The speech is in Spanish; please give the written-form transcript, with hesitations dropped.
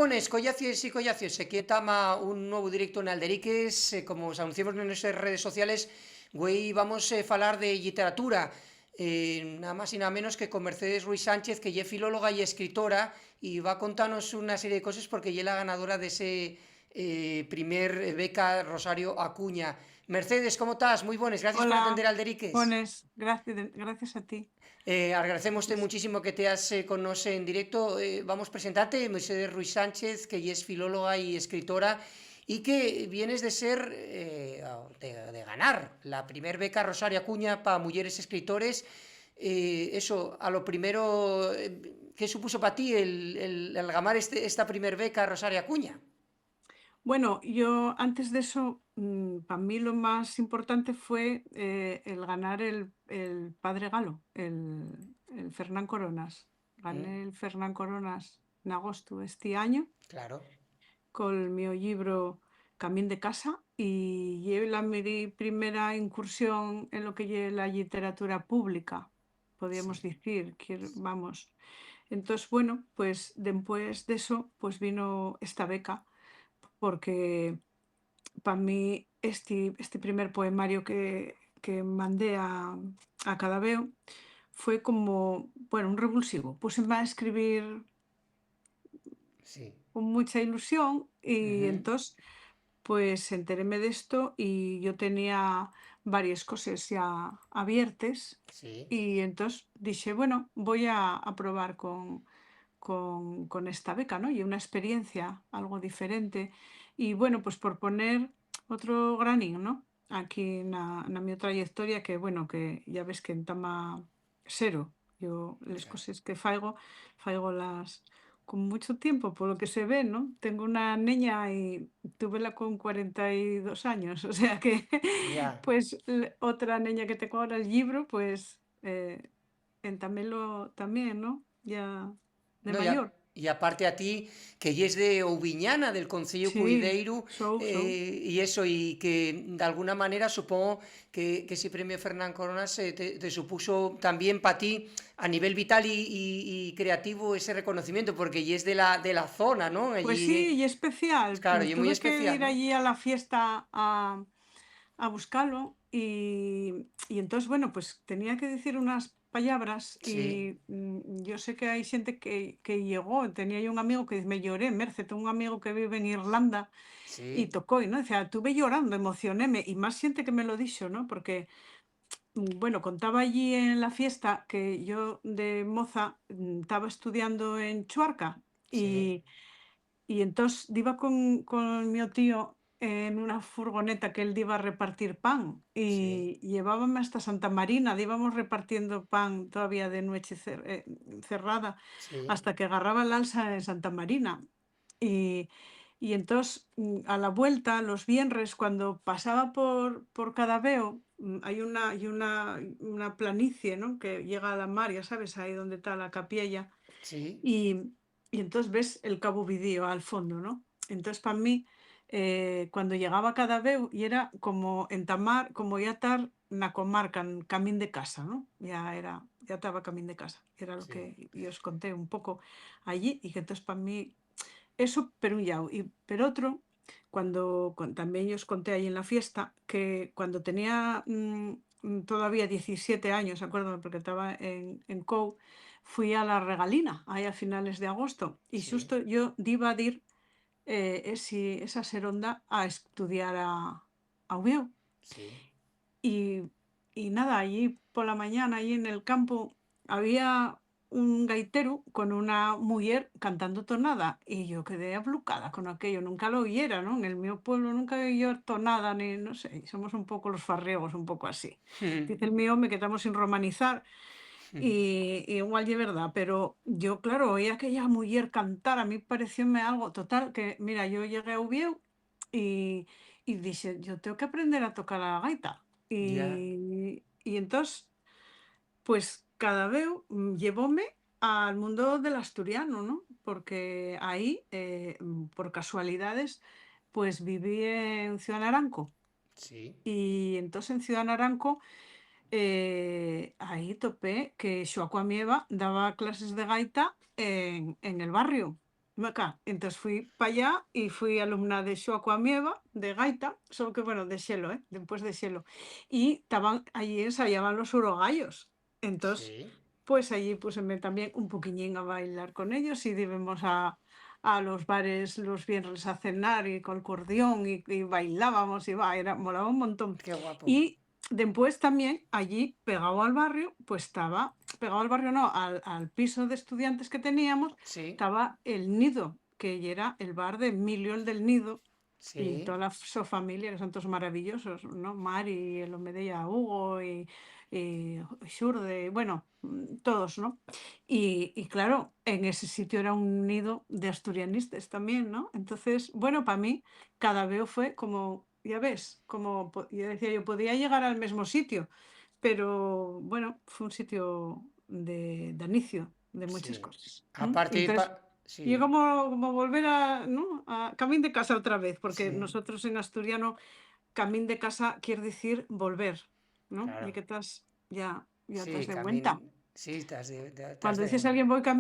buenas, collacies y collacies. Aquí estamos un nuevo directo en Alderiques. Como os anunciamos en nuestras redes sociales, güey, vamos a falar de literatura. Nada más y nada menos que con Mercedes Ruiz Sánchez, que es filóloga y escritora, y va a contarnos una serie de cosas porque ella es la ganadora de ese primer beca Rosario Acuña. Mercedes, ¿cómo estás? Muy buenas, gracias por atender Hola, Alderiques. Pones, gracias a ti. Agradecemos muchísimo que te has con nos en directo. Vamos a presentarte, Mercedes Ruiz Sánchez, que es filóloga y escritora y que vienes de ser, de ganar la primer beca Rosario Acuña para mujeres escritores. Eso, a lo primero, ¿qué supuso para ti el ganar esta primer beca Rosario Acuña? Bueno, yo antes de eso, para mí lo más importante fue el ganar el Padre Galo, el Fernán Coronas. ¿Mm? Gané el Fernán Coronas en agosto este año Claro, con mi libro Camín de casa y llevé mi primera incursión en lo que es la literatura pública, podríamos sí. decir, que vamos. Entonces, bueno, pues después de eso, pues vino esta beca, porque para mí este primer poemario que mandé a Cadabeo fue como, bueno, un revulsivo. Puse a escribir Sí. con mucha ilusión y Ujú. entonces pues enteréme de esto y yo tenía varias cosas ya abiertas Sí. y entonces dije, bueno, voy a probar con esta beca, ¿no? Y una experiencia algo diferente. Y bueno, pues por poner otro granín, ¿no? Aquí na mi trayectoria que, bueno, que ya ves que en tama cero. Yo las Claro. cosas que faigolas con mucho tiempo, por lo que se ve, ¿no? Tengo una niña y tuvela con 42 años, o sea que, Ya. pues, otra niña que tengo ahora, el libro, pues, entamelo también, ¿no? Ya de No, mayor. y aparte a ti, que es de Ouviñana, del Concello Sí, Cuideiru, sou. y eso, y que de alguna manera supongo que ese premio Fernán Coronas te supuso también para ti, a nivel vital y creativo, ese reconocimiento, porque es de la zona, ¿no? Pues Allí, sí, y especial. claro, y es muy Tuve que especial, ir ¿no? allí a la fiesta a buscarlo y entonces, bueno, pues tenía que decir unas palabras Sí, y yo sé que hay gente que llegó, tenía yo un amigo que me lloré, Merce, tengo un amigo que vive en Irlanda y sí, tocó, y no, decía, estuve llorando, emocionéme, y más gente que me lo dicho, ¿no? Porque, bueno, contaba allí en la fiesta que yo de moza estaba estudiando en Chuarca sí, y entonces iba con mi tío en una furgoneta que él iba a repartir pan sí, y llevábame hasta Santa Marina, íbamos repartiendo pan todavía de noche cerrada sí, hasta que agarraba el alza en Santa Marina. Y, y entonces a la vuelta, los viernes, cuando pasaba por Cadaveo, hay una planicie, ¿no? Que llega a la mar, ya sabes, ahí donde está la capilla. sí, Y, y entonces ves el Cabo Vidío al fondo, ¿no? Entonces para mí, cuando llegaba a Cadabeu, y era como entamar, como ya estar en la comarca, en camín de casa, ¿no? Ya estaba camín de casa. Era lo sí, que yo os conté un poco allí, y que entonces para mí, eso por un lado. Y por otro, también yo os conté ahí en la fiesta, que cuando tenía todavía 17 años, acuerdo, porque estaba en COU, fui a la Regalina, ahí a finales de agosto, y sí, justo yo iba a ir esa seronda a estudiar a Ubiu. sí. Y, y nada, allí por la mañana, allí en el campo, había un gaitero con una mujer cantando tonada y yo quedé ablucada con aquello, nunca lo oyera, ¿no? En el mío pueblo nunca oí tonada, ni no sé, somos un poco los farriegos, un poco así. Dice el mío, me quedamos sin romanizar y igual de verdad, pero yo, claro, oí aquella mujer cantar, a mí parecióme algo total, que mira, yo llegué a Ubieu y dije, yo tengo que aprender a tocar la gaita. Ya, Y entonces, pues cada vez llevóme al mundo del asturiano, ¿no? Porque ahí, por casualidades, pues viví en Ciudad Naranco. sí, Y entonces en Ciudad Naranco ahí topé que Xoaco Amieva daba clases de gaita en el barrio. Acá. Entonces fui para allá y fui alumna de Xoa coa Mieva, de gaita, solo que, bueno, de xelo, después de xelo. Y estaban, allí ensayaban los urogallos. Entonces, Sí. pues allí puseme también un poquillín a bailar con ellos y íbamos a los bares los viernes a cenar y con acordeón y bailábamos y va, era, molaba un montón. Qué guapo. Y después también allí, pegado al barrio, pues estaba, pegado al barrio no, al piso de estudiantes que teníamos, Sí, estaba el Nido, que era el bar de Emilio el del Nido y sí, toda la su familia, que son todos maravillosos, ¿no? Mari, el Omedella Hugo y Xurde, bueno, todos, ¿no? Y claro, en ese sitio era un nido de asturianistas también, ¿no? Entonces, bueno, para mí, cada vez fue como, ya ves, como yo decía, yo podía llegar al mismo sitio, pero bueno, fue un sitio de inicio de muchas sí. cosas. Y Aparte, entonces, y sí, como volver a, ¿no? A camín de casa otra vez, porque sí, nosotros en asturiano, camín de casa quiere decir volver, ¿no? Y claro. que estás, ya Sí, estás de vuelta. sí, estás Cuando de... dices a alguien voy camino